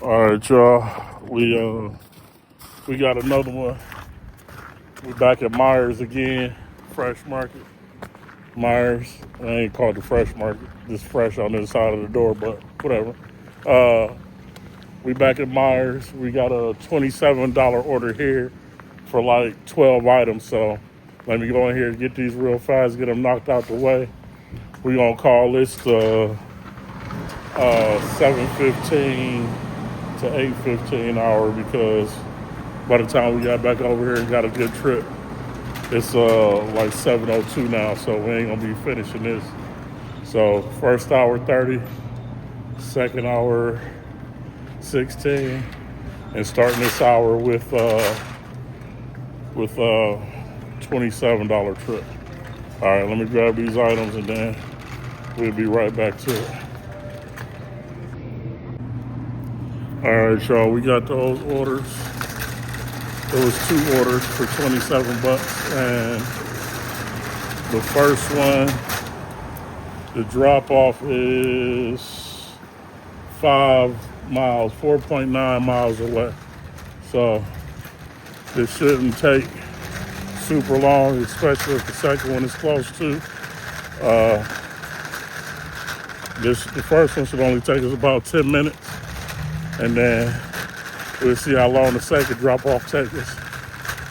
All right, y'all. We got another one. We back at Myers again, Fresh Market. Myers. I ain't called the Fresh Market. Just fresh on the side of the door, but whatever. Uh, we back at Myers. We got a $27 order here for like 12 items. So let me go in here and get these real fast, get them knocked out the way. We gonna call this the 7:15 to 8:15 hour because by the time we got back over here and got a good trip, it's like 7:02 now, so we ain't gonna be finishing this. So first hour 30, second hour 16, and starting this hour with $27 trip. All right, let me grab these items and then we'll be right back to it. All right, y'all, we got those orders. There was 2 orders for $27, and the first one, the drop off is 5 miles, 4.9 miles away. So this shouldn't take super long, especially if the second one is close to. The first one should only take us about 10 minutes, and then we'll see how long the second drop off takes us.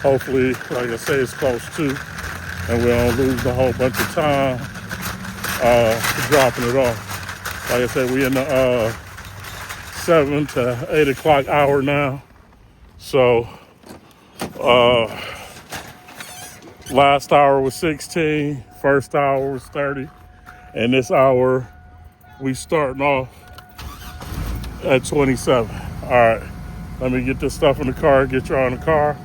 Hopefully, like I say, it's close to, and we don't lose a whole bunch of time dropping it off. Like I said, we in the 7 to 8 o'clock hour now. So last hour was 16, first hour was 30, and this hour we starting off at 27. All right, let me get this stuff in the car, get y'all in the car,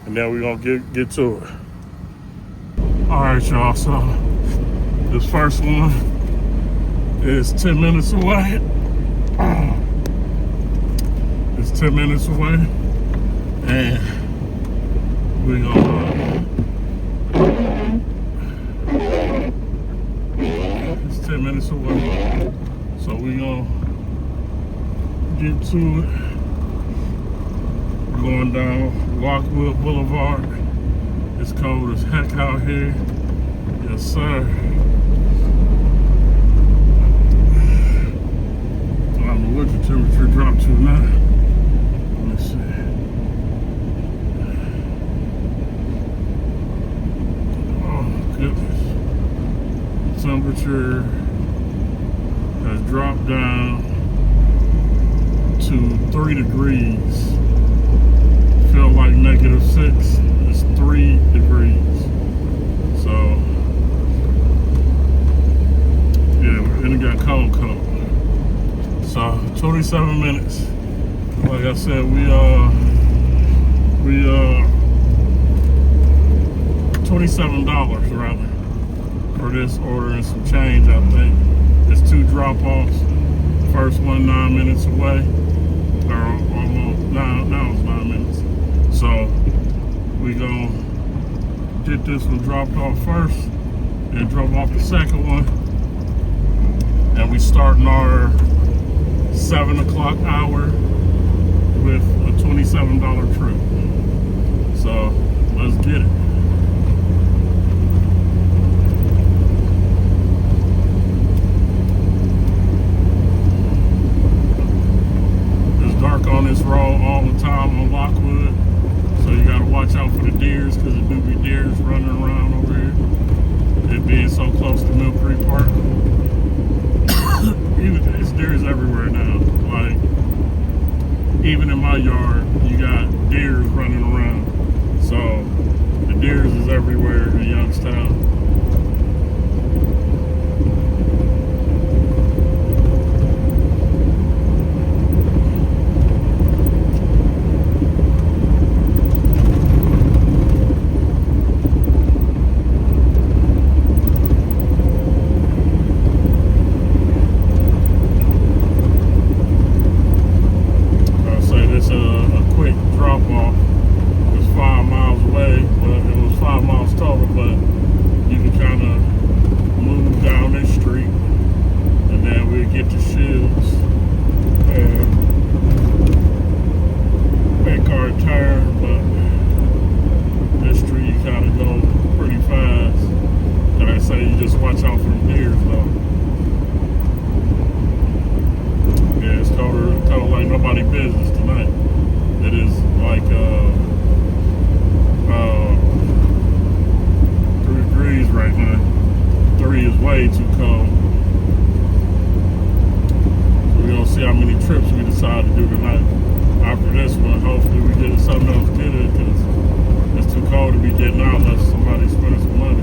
and then we're gonna get to it. All right, y'all, so this first one is 10 minutes away. It's 10 minutes away, and we're gonna, it's 10 minutes away, so we're gonna get to it. We're going down Lockwood Boulevard. It's cold as heck out here. Yes, sir. I don't know what the temperature dropped to now. Let me see. Oh, goodness. The temperature has dropped down to 3 degrees. Feel like -6. It's 3 degrees. So, yeah, and it got cold. So, 27 minutes. Like I said, we $27 rather for this order and some change, I think. It's 2 drop-offs. First one 9 minutes away, or almost, now it's 9 minutes. So we gonna get this one dropped off first and drop off the second one. And we starting our 7 o'clock hour with a $27 trip. So let's get it. Dark on this road all the time on Lockwood, so you gotta watch out for the deers because there do be deers running around over here. It being so close to Mill Creek Park. Even there's deers everywhere now. Like even in my yard, you got deers running around. So the deers is everywhere in Youngstown. like nobody business tonight. It is like 3 degrees right now. 3 is way too cold. So we're gonna see how many trips we decide to do tonight. After this one, hopefully we get something else to get it, because it's too cold to be getting out unless somebody's spending some money.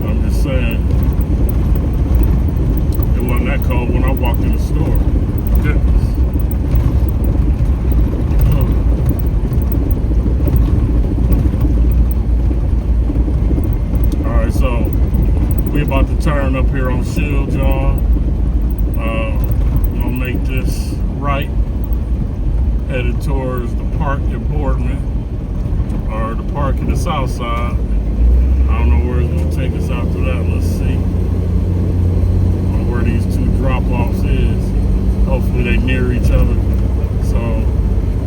I'm just saying, it wasn't that cold when I walked in the store. Goodness. Alright, so we about to turn up here on Shield, y'all. Gonna make this right, headed towards the park at Boardman, or the park in the south side. I don't know where it's gonna take us after that. Let's see. Or where these 2 drop-offs is. Hopefully they near each other, so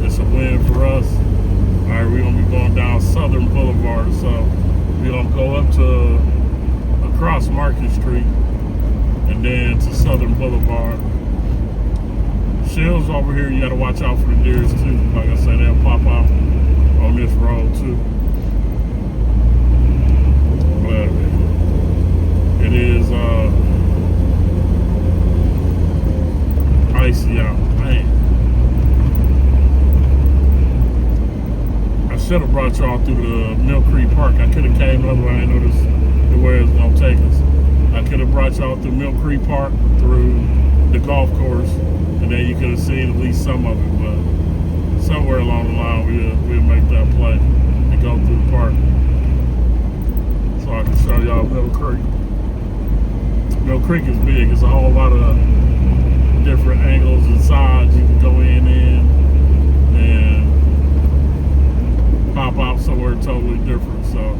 it's a win for us. Alright, we're gonna be going down Southern Boulevard, so we're gonna go up to across Market Street and then to Southern Boulevard. Shills over here, you gotta watch out for the deers too. Like I said, they'll pop out on this road too. But it is icy out, man. I should have brought y'all through the Mill Creek Park. I could have came over, I didn't notice the way it's gonna take us. I could have brought y'all through Mill Creek Park, through the golf course, and then you could have seen at least some of it, but somewhere along the line we'll make that play and go through the park. So I can show y'all Mill Creek. Mill Creek is big. It's a whole lot of different angles and sides you can go in and pop out somewhere totally different. So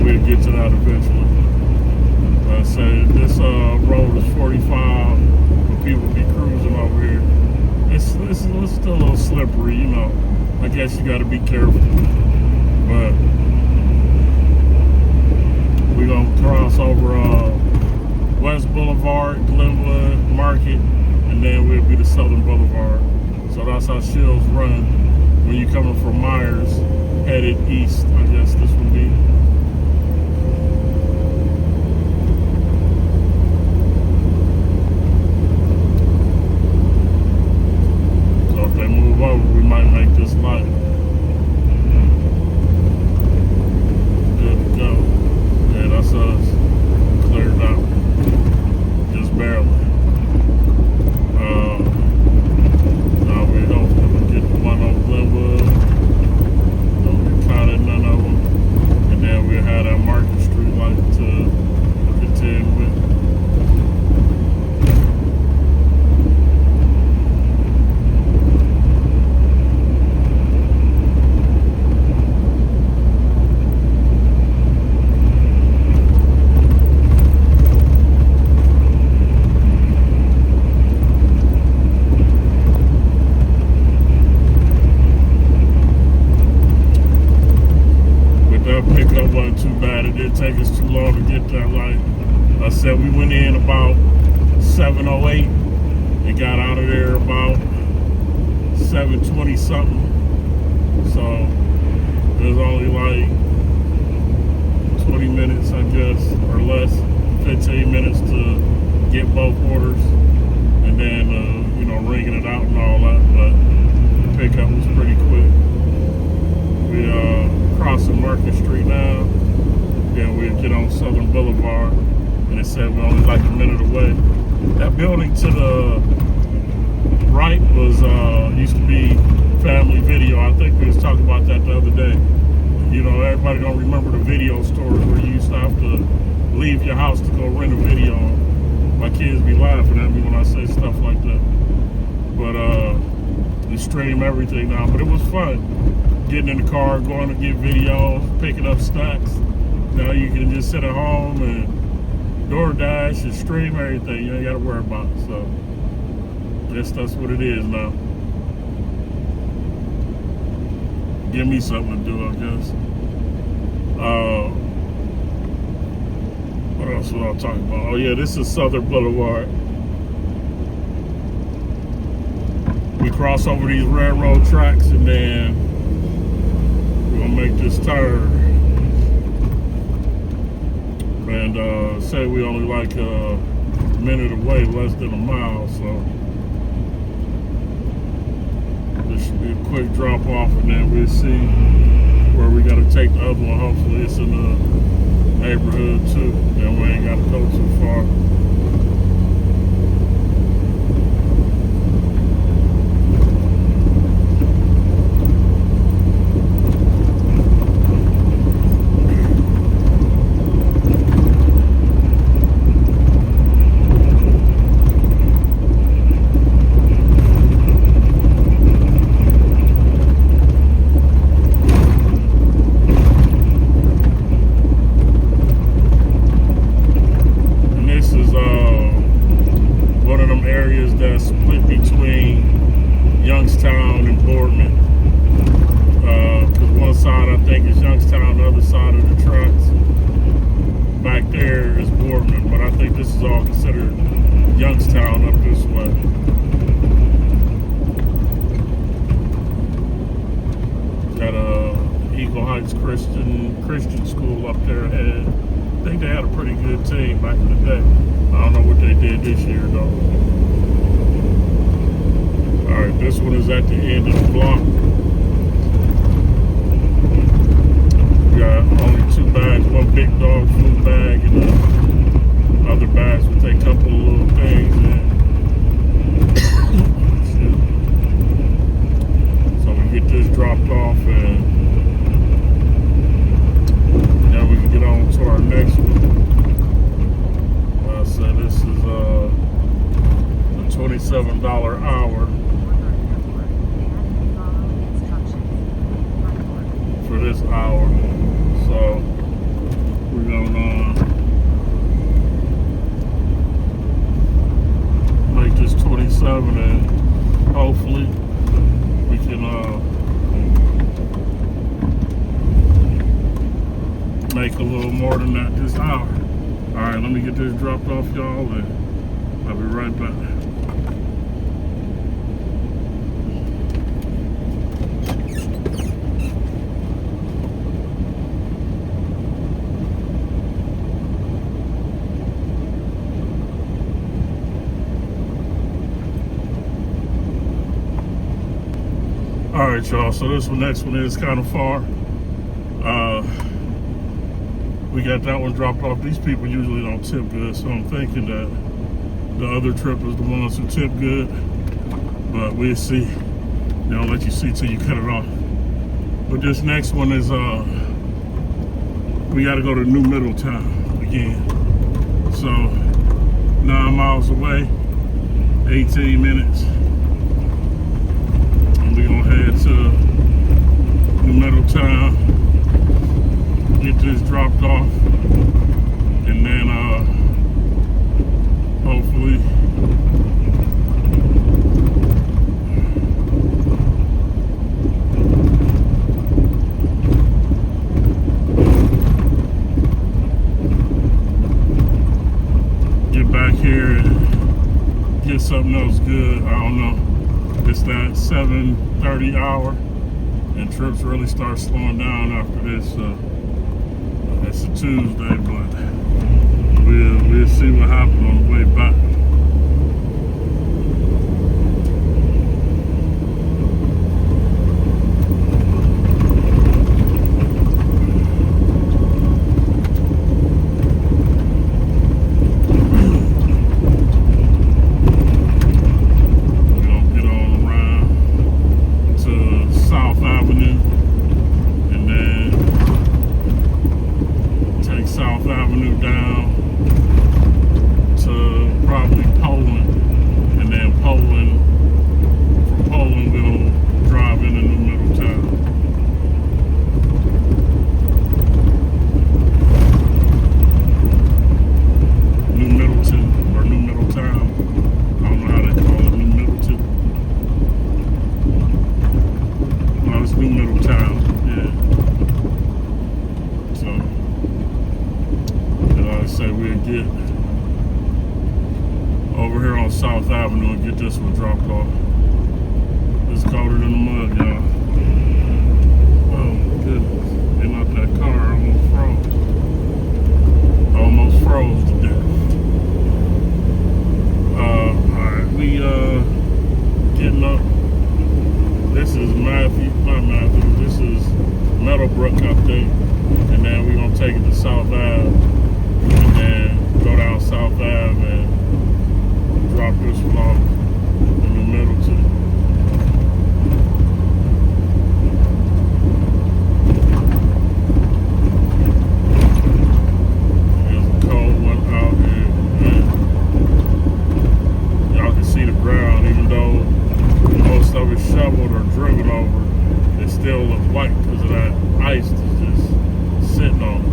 we'll get to that eventually. Like I say, this road is 45, but people be cruising over here. It's still a little slippery, you know. I guess you got to be careful. But we're going to cross over West Boulevard, Glenwood, Market, and then we'll be to Southern Boulevard. So that's how Shields run when you're coming from Myers, headed east, I guess this would be. Over, we might make this light. Good to go. Yeah, that's us. Cleared out. Just barely. Now we hopefully get the one on Glenwood. Don't get caught in none of them. And then we'll have that Market Street light to contend with. Pickup wasn't too bad. It didn't take us too long to get that light. I said we went in about 7:08 and got out of there about 7:20 something. So it was only like 20 minutes, I guess, or less, 15 minutes to get both orders, and then ringing it out and all that. But the pickup was pretty quick. We crossing Market Street now, then we'll get on Southern Boulevard, and it said we're only like a minute away. That building to the right was used to be Family Video. I think we was talking about that the other day. You know, everybody don't remember the video stores where you used to have to leave your house to go rent a video. My kids be laughing at me when I say stuff like that. But we stream everything now, but it was fun. Getting in the car, going to get videos, picking up stacks. Now you can just sit at home and DoorDash and stream everything. You ain't got to worry about it. So that's what it is now. Give me something to do, I guess. What else was I talking about? Oh yeah, this is Southern Boulevard. we cross over these railroad tracks, and then we're gonna make this turn. And say we only like a minute away, less than a mile, so this should be a quick drop off, and then we'll see where we gotta take the other one. Hopefully it's in the neighborhood too, and we ain't gotta go too far. Christian school up there had, I think they had a pretty good team back in the day. I don't know what they did this year though. Alright, this one is at the end of the block. We got only 2 bags, one big dog food bag and the other bags will take a couple of little things in. So we get this dropped off and get on to our next one. Like I said, this is a $27 hour for this hour. So we're gonna make this 27, and hopefully we can make a little more than that this hour. Alright, let me get this dropped off, y'all, and I'll be right back. Alright, y'all, so this next one is kind of far. We got that one dropped off. These people usually don't tip good, so I'm thinking that the other trip is the ones who tip good. But we'll see. They don't let you see till you cut it off. But this next one is we got to go to New Middletown again. So 9 miles away, 18 minutes, and we're gonna head to New Middletown. Get this dropped off, and then hopefully get back here and get something else good. I don't know. It's that 7:30 hour, and trips really start slowing down after this. It's a Tuesday, but we'll see what happens on the way back. We're gonna get on around to South Avenue, and then take South Avenue down to probably Poland, and then Poland, from Poland we'll drive into New Middletown. New Middleton, or New Middletown. I don't know how they call it, New Middleton. No, it's New Middletown, yeah. So like I say, we'll get over here on South Avenue and get this one dropped off. colder than the mud, y'all. Oh my goodness. Getting out that car, almost froze to death. Alright, we getting up. This is this is Meadowbrook, I think. And then we're gonna take it to South Ave. And then go down South Ave and drop this one off in the middle too. There's a cold one out here, man. Y'all can see the ground, even though most of it's shoveled or driven over, it still looks white because of that ice that's just sitting on it.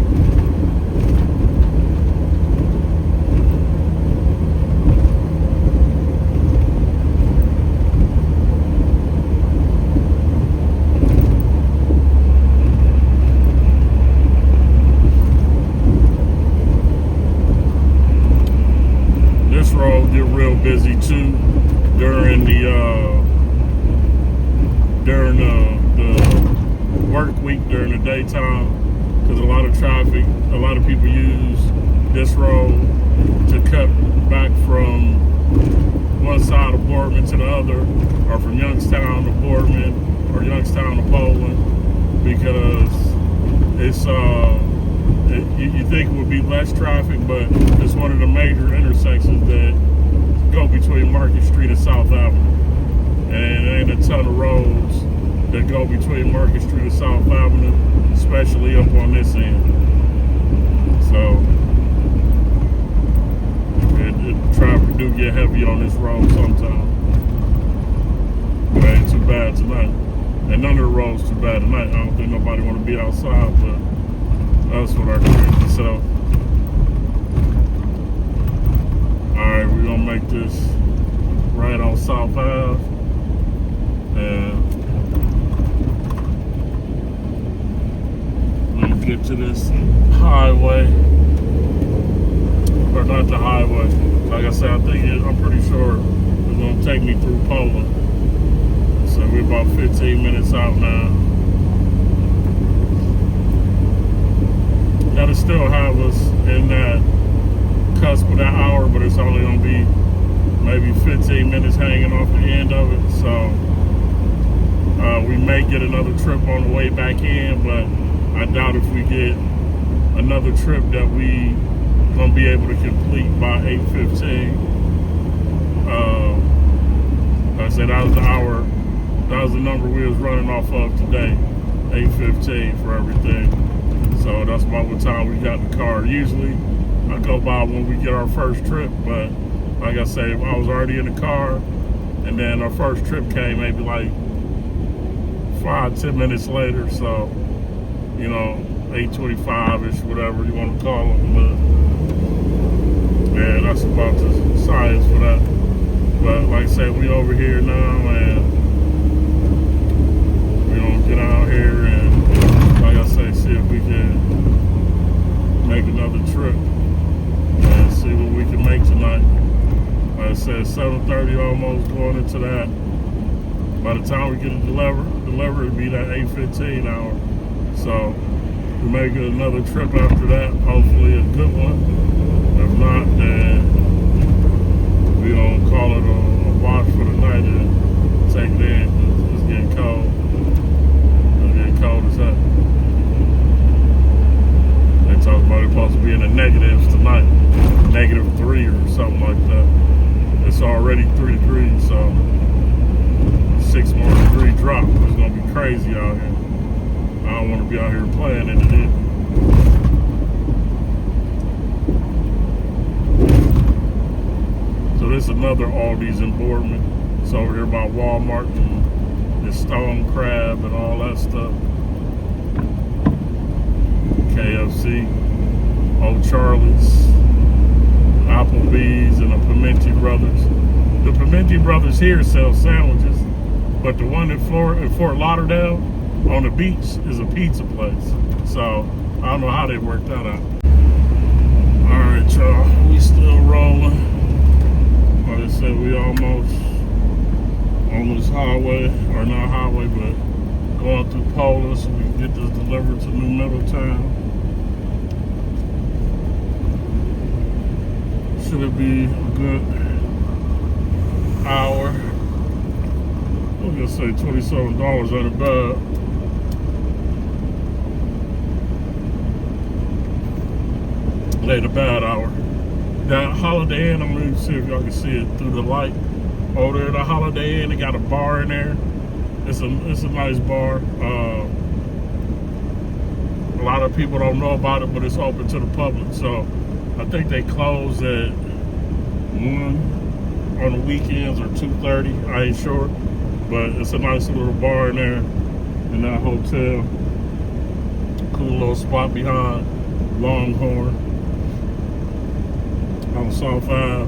This road get real busy too during the work week, during the daytime, because a lot of traffic, a lot of people use this road to cut back from one side of Boardman to the other, or from Youngstown to Boardman, or Youngstown to Poland, because it's you think it would be less traffic, but it's one of the major intersections that go between Market Street and South Avenue. And there ain't a ton of roads that go between Market Street and South Avenue, especially up on this end. So, traffic do get heavy on this road sometimes. But it ain't too bad tonight. And none of the roads too bad tonight. I don't think nobody want to be outside, but that's what our crazy self. Alright, we're gonna make this right on South Ave. And we're gonna get to this highway. Or not the highway. Like I said, I'm pretty sure it's gonna take me through Poland. So we're about 15 minutes out now. That'll still have us in that cusp of that hour, but it's only gonna be maybe 15 minutes hanging off the end of it. So we may get another trip on the way back in, but I doubt if we get another trip that we gonna be able to complete by 8:15. Like I said, that was the hour, that was the number we was running off of today, 8:15 for everything. So that's about what time we got in the car. Usually I go by when we get our first trip, but like I say, I was already in the car, and then our first trip came maybe like 5-10 minutes later. So, you know, 8:25-ish, whatever you want to call it. But yeah, that's about the science for that. But like I said, we over here now, and we're gonna get out here and, like I say, see if we can make another trip and see what we can make tonight. Like I said, 7:30 almost going into that. By the time we get it delivered, it'll be that 8:15 hour. So we may get another trip after that, hopefully a good one. If not, then we gonna call it a wash for the night and take it in. It's getting cold. It's getting cold as heck. They talk about it supposed to be in the negatives tonight, -3 or something like that. It's already 3 degrees, so 6 more degree drop. It's gonna be crazy out here. I don't want to be out here playing in it. So this is another Aldi's in Boardman. It's over here by Walmart and the stone crab and all that stuff. KFC, Old Charlie's, Applebee's, and the Pimenti Brothers. The Pimenti Brothers here sell sandwiches, but the one in Fort Lauderdale on the beach is a pizza place. So I don't know how they worked that out. All right, y'all, we still rolling. Like I said, we almost on this highway, or not highway, but going through Poland so we can get this delivered to New Middletown. Should be a good hour. I'm gonna say $27 ain't bad. It ain't a bad hour. That Holiday Inn, I'm gonna see if y'all can see it through the light. Over there, the Holiday Inn, they got a bar in there. It's a nice bar. A lot of people don't know about it, but it's open to the public. So I think they close at 1 on the weekends or 2:30. I ain't sure, but it's a nice little bar in there in that hotel. Cool little spot behind Longhorn on South Ave.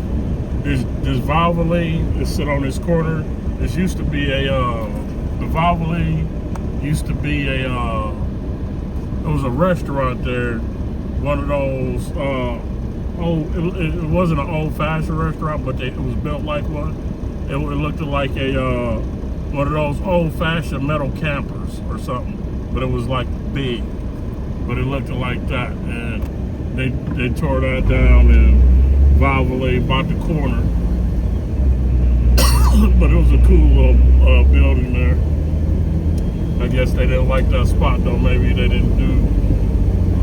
This Valvoline is sit on this corner. This used to be a the Valvoline used to be a it was a restaurant there. One of those it wasn't an old-fashioned restaurant, but it was built like one. It looked like a one of those old-fashioned metal campers or something, but it was like big, but it looked like that, and they tore that down and Valvoline bought the corner. But it was a cool little building there. I guess they didn't like that spot though. Maybe they didn't do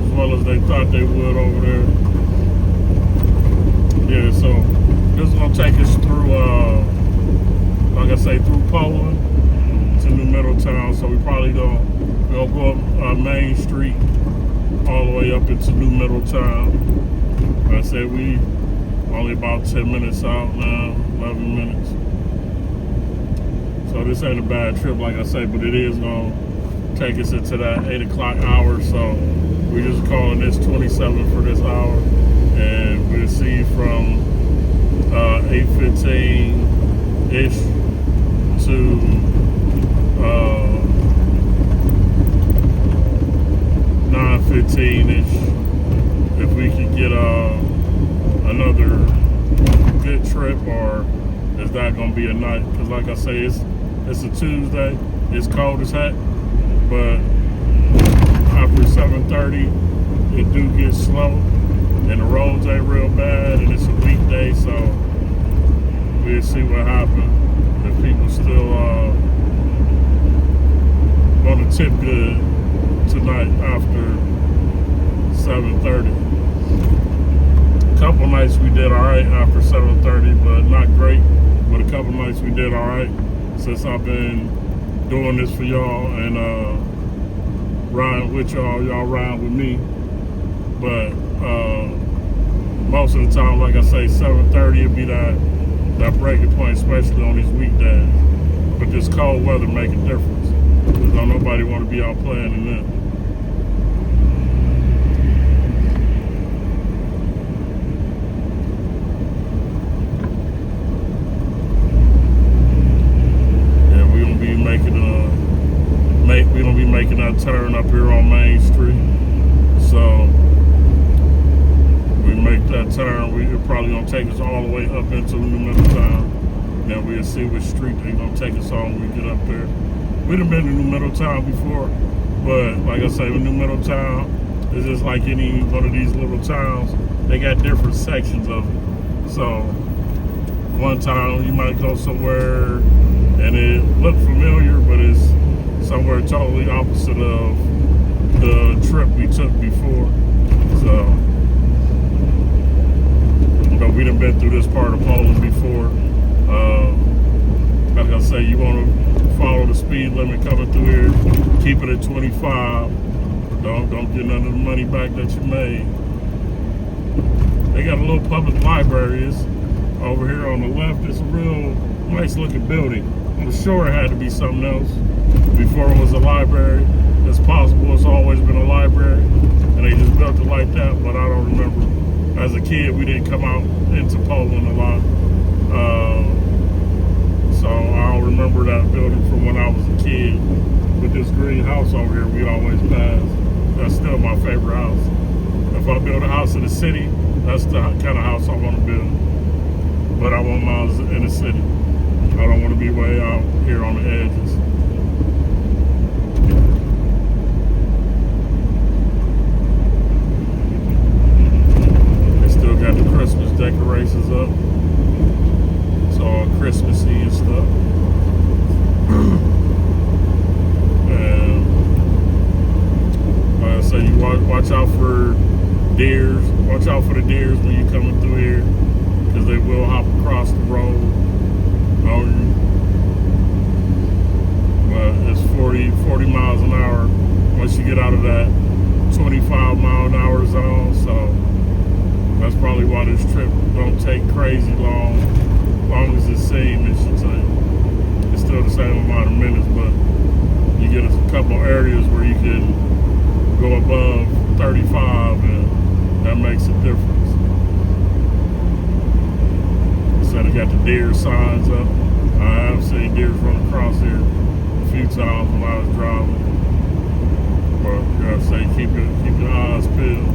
as well as they thought they would over there. Yeah, so this is gonna take us through, like I say, through Poland to New Middletown. So we probably gonna go up Main Street all the way up into New Middletown. Like I said, we only about 10 minutes out now, 11 minutes. So this ain't a bad trip, like I say, but it is gonna take us into that 8 o'clock hour. So we're just calling this 27 for this hour, and we'll see from 8:15-ish to 9:15-ish if we can get another good trip, or is that gonna be a night? Because like I say, it's a Tuesday, it's cold as heck, but after 7:30 it do get slow and the roads ain't real bad, and it's a weekday, so we'll see what happens. If people still gonna tip good tonight after 7:30. Couple nights we did all right after 7:30, but not great. But a couple nights we did all right since I've been doing this for y'all and riding with y'all. Y'all ride with me. But most of the time, like I say, 7:30 will be that breaking point, especially on these weekdays. But this cold weather make a difference, because don't nobody want to be out playing in it. We're gonna be making that turn up here on Main Street. So we make that turn, we're probably gonna take us all the way up into New Middletown. Then we'll see which street they're gonna take us on when we get up there. We done been to New Middletown before, but like I say, with New Middletown, it's just like any one of these little towns. They got different sections of it. So one time you might go somewhere and it look familiar, but it's somewhere totally opposite of the trip we took before. So, but we done been through this part of Poland before. Like I say, you want to follow the speed limit coming through here. Keep it at 25. Don't get none of the money back that you made. They got a little public library. It's over here on the left. It's a real nice looking building. I'm sure it had to be something else before it was a library. It's possible it's always been a library and they just built it like that, but I don't remember. As a kid, we didn't come out into Poland a lot. So I don't remember that building from when I was a kid. With this green house over here, we always pass. That's still my favorite house. If I build a house in the city, that's the kind of house I want to build. But I want mine in the city. I don't want to be freeway out here on the edges. They still got the Christmas decorations up. It's all Christmassy and stuff. And like I say, you watch out for deers. Watch out for the deers when you're coming through here, because they will hop across the road on you. But it's 40 miles an hour once you get out of that 25-mile-an-hour zone. So that's probably why this trip don't take crazy long as it seems it should take. It's still the same amount of minutes, but you get a couple areas where you can go above 35, and that makes a difference. So they got the deer signs up. I have seen deer run across here a few times when I was driving. But you gotta say, keep your eyes peeled.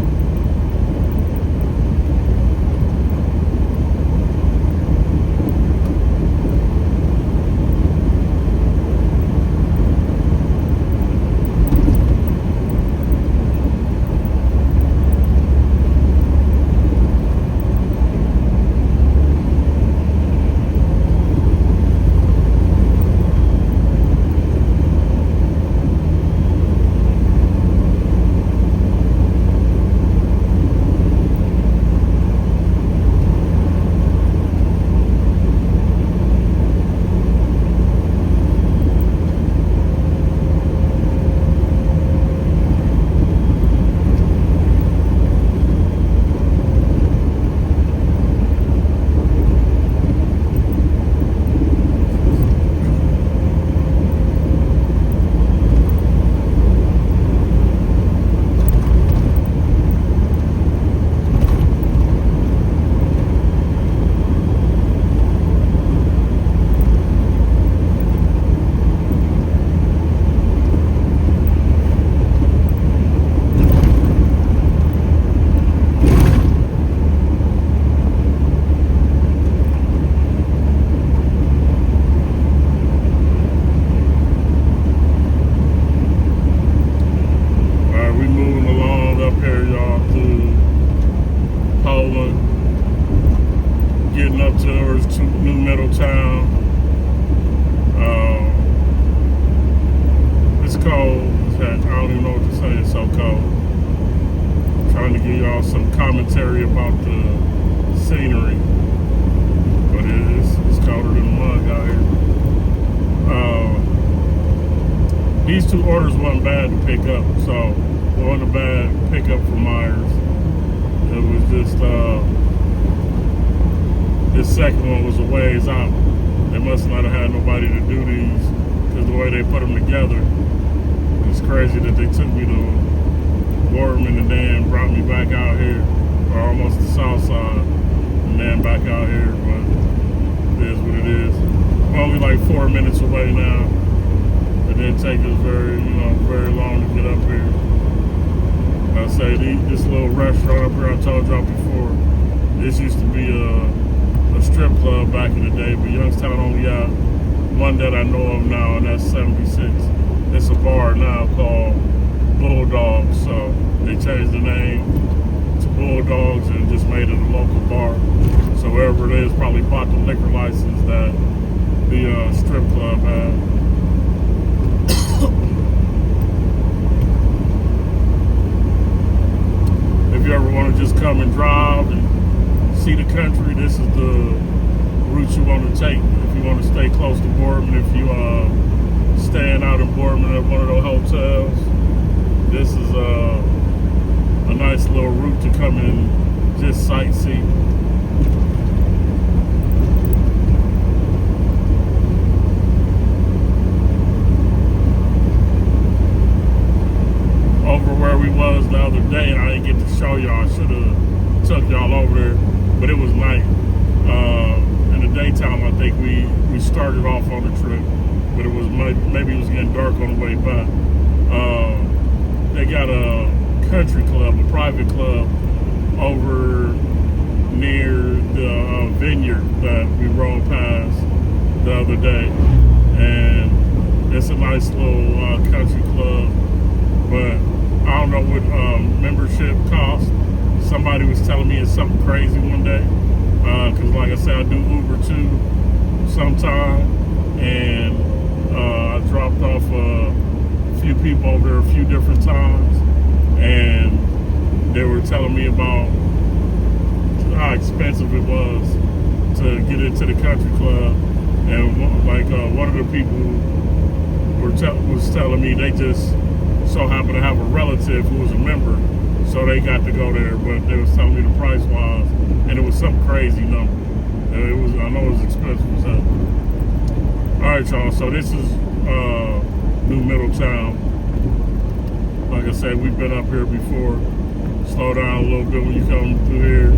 Getting up towards New Middletown. It's cold. I don't even know what to say. It's so cold. I'm trying to give y'all some commentary about the scenery, but it's colder than the mug out here. These two orders wasn't bad to pick up, so it wasn't a bad pickup for Myers. It was just this second one was a ways out. They must not have had nobody to do these, because the way they put them together, it's crazy that they took me to Boardman and then brought me back out here, or almost the south side, and then back out here. But it is what it is. We're only like 4 minutes away now. It didn't take us very long to get up here. I say this little restaurant up here I told y'all before, this used to be a strip club back in the day, but Youngstown only got one that I know of now, and that's 76. It's a bar now called Bulldogs, so they changed the name to Bulldogs and just made it a local bar. So wherever it is, probably bought the liquor license that the strip club had. If you ever want to just come and drive and see the country, this is the route you want to take. If you want to stay close to Boardman, if you staying out in Boardman at one of those hotels, this is a nice little route to come and just sightsee. Over where we was the other day, and I didn't get to show y'all. I should have took y'all over there, but it was night. In the daytime, I think we started off on the trip, but it was maybe it was getting dark on the way back. They got a country club, a private club, over near the vineyard that we rode past the other day. nice little country club, but I don't know what membership costs. Somebody was telling me it's something crazy one day, because like I said, I do Uber too sometime, and I dropped off a few people over there a few different times, and they were telling me about how expensive it was to get into the country club. And like one of the people was telling me they just so happened to have a relative who was a member, so they got to go there. But they was telling me the price was, and it was some crazy number. And it was, I know it was expensive as hell. All right, y'all. So this is New Middletown. Like I said, we've been up here before. Slow down a little bit when you come through here.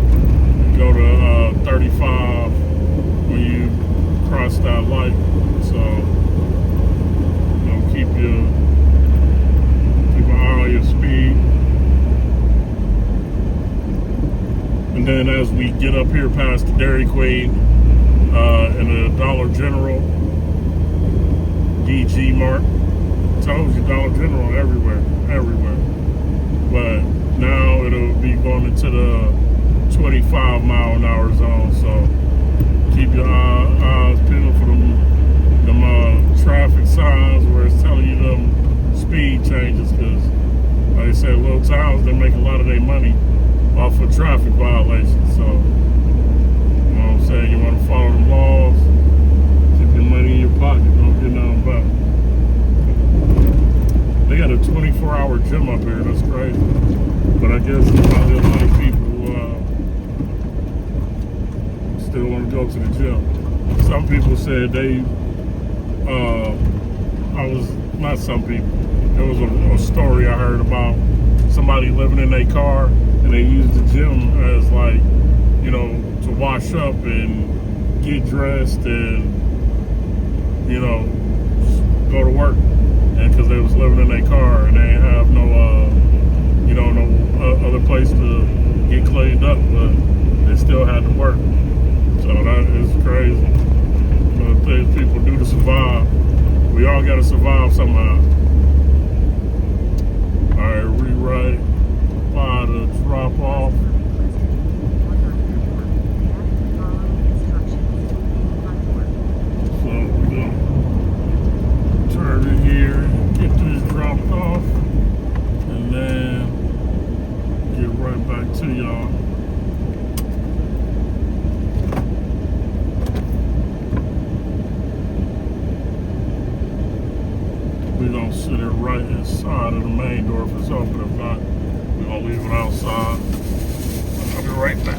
Go to 35 when you cross that light. So keep an eye on your speed. And then as we get up here past the Dairy Queen and the Dollar General, DG Mart, told you Dollar General everywhere. But now it'll be going into the 25-mile-an-hour zone. So keep your eyes peeled for them traffic signs where it's telling you them speed changes, because like I said, little towns, they make a lot of their money off of traffic violations. So, you know what I'm saying, you want to follow the laws, keep your money in your pocket, don't get nothing back. They got a 24-hour gym up here, that's crazy. But I guess there's probably a lot of people who still want to go to the gym. Some people said not some people. There was a story I heard about somebody living in their car and they used the gym as like, you know, to wash up and get dressed and, you know, go to work. And because they was living in their car and they didn't have no, you know, no other place to get cleaned up, but they still had to work. So that is crazy. The things people do to survive. We all got to survive somehow. All right, rewrite by the drop off. So we're gonna turn in here, get this dropped off, and then get right back to y'all. We're gonna sit it right inside of the main door if it's open. If not, we're gonna leave it outside. I'll be right back.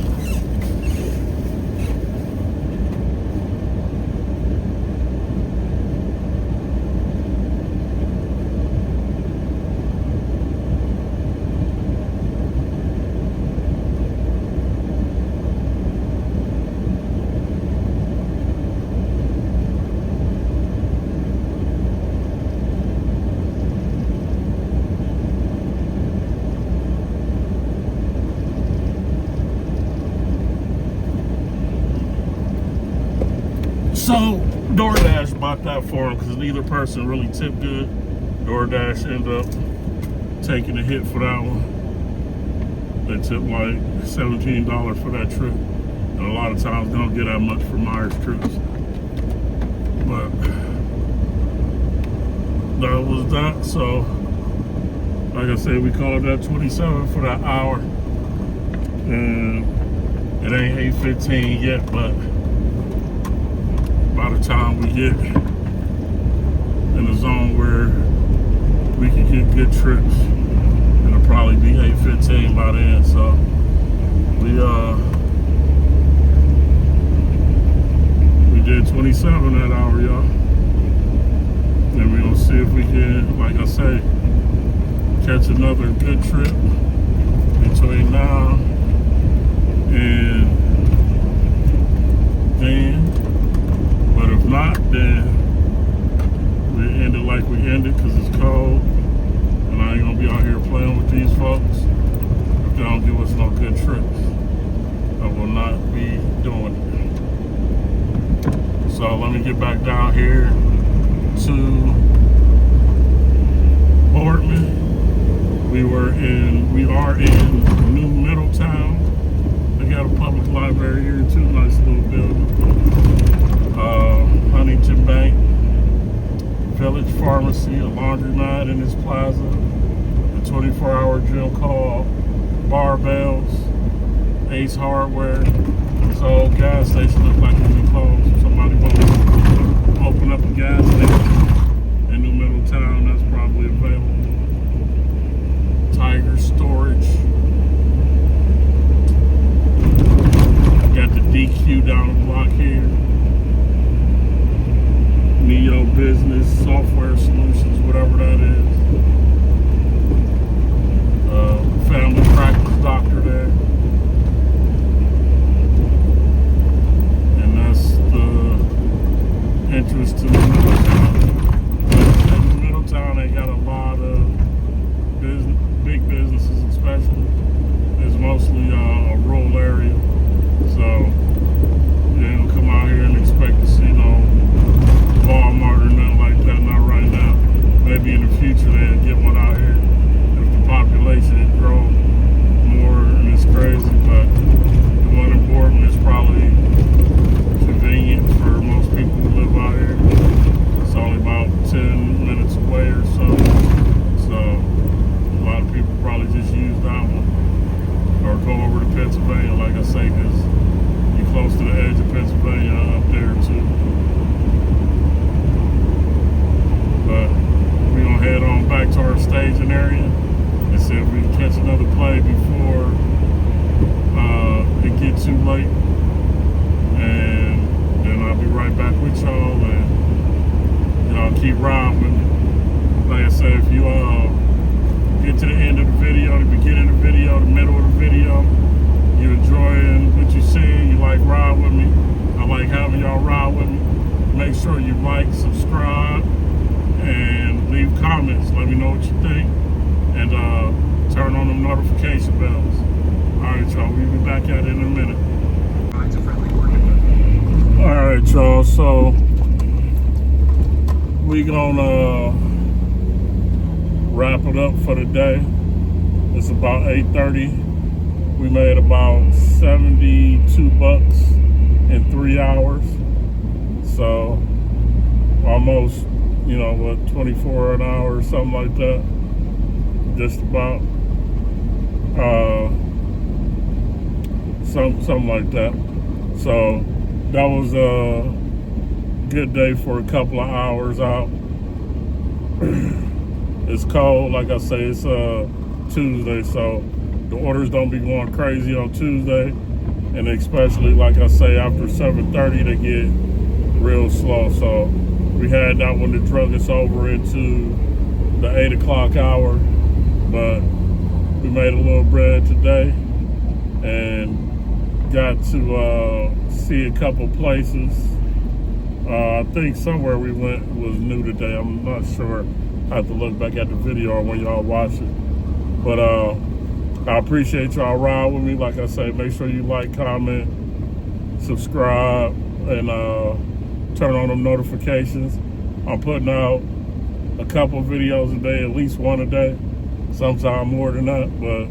So DoorDash bought that for him because neither person really tipped good. DoorDash ended up taking a hit for that one. They tipped like $17 for that trip. And a lot of times they don't get that much for Myers trips. But that was that. So like I said, we called that 27 for that hour. And it ain't 8:15 yet, but by the time we get in the zone where we can get good trips, it'll probably be 8:15 by then. So we did 27 that hour, y'all. And we're gonna see if we can, like I say, catch another good trip between now and then. But if not, then we end it like we ended because it's cold. And I ain't gonna be out here playing with these folks if they don't give us no good trips. I will not be doing it. So let me get back down here to Boardman. We are in New Middletown. They got a public library here too, nice little building. Huntington Bank, Village Pharmacy, a laundromat in this plaza, a 24-hour gym called Barbells, Ace Hardware. This old gas station looks like it's been closed. Somebody wants to open up a gas station in New Middletown, that's probably available. Tiger Storage. Got the DQ down the block here. Neo Business, Software Solutions, whatever that is. Family practice doctor there. And that's the entrance to Middletown. In Middletown, they got a lot of big businesses, especially. It's mostly a rural area. So, you ain't gonna come out here and expect to see no Walmart or nothing like that, not right now. Maybe in the future they'll get one out here if the population grows more and it's crazy, but the one in Boardman is probably convenient for most people who live out here. It's only about 10 minutes away or so. So a lot of people probably just use that one. Or go over to Pennsylvania, like I say, because you're close to the edge of Pennsylvania up there too. But we're going to head on back to our staging area and see if we can catch another play before it gets too late. And then I'll be right back with y'all, and y'all keep riding with me. Like I said, if you get to the end of the video, the beginning of the video, the middle of the video, you're enjoying what you see, you like ride with me, I like having y'all ride with me. Make sure you like, subscribe, and leave comments. Let me know what you think, and turn on them notification bells. Alright y'all, we'll be back at it in a minute. Alright y'all, so we gonna wrap it up for the day. It's about 8:30. We made about 72 bucks in 3 hours. So almost, 24 an hour or something like that. Just about something like that. So that was a good day for a couple of hours out. It's cold, like I say, it's Tuesday, so the orders don't be going crazy on Tuesday, and especially, like I say, after 7:30 they get real slow. So we had that one that drug us over into the 8 o'clock hour, but we made a little bread today and got to see a couple places. I think somewhere we went was new today. I'm not sure. I have to look back at the video when y'all watch it. But I appreciate y'all ride with me. Like I say, make sure you like, comment, subscribe, and turn on them notifications. I'm putting out a couple videos a day, at least one a day, sometimes more than that. But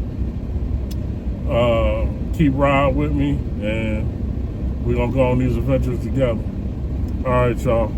keep riding with me, and we're gonna go on these adventures together. All right, y'all.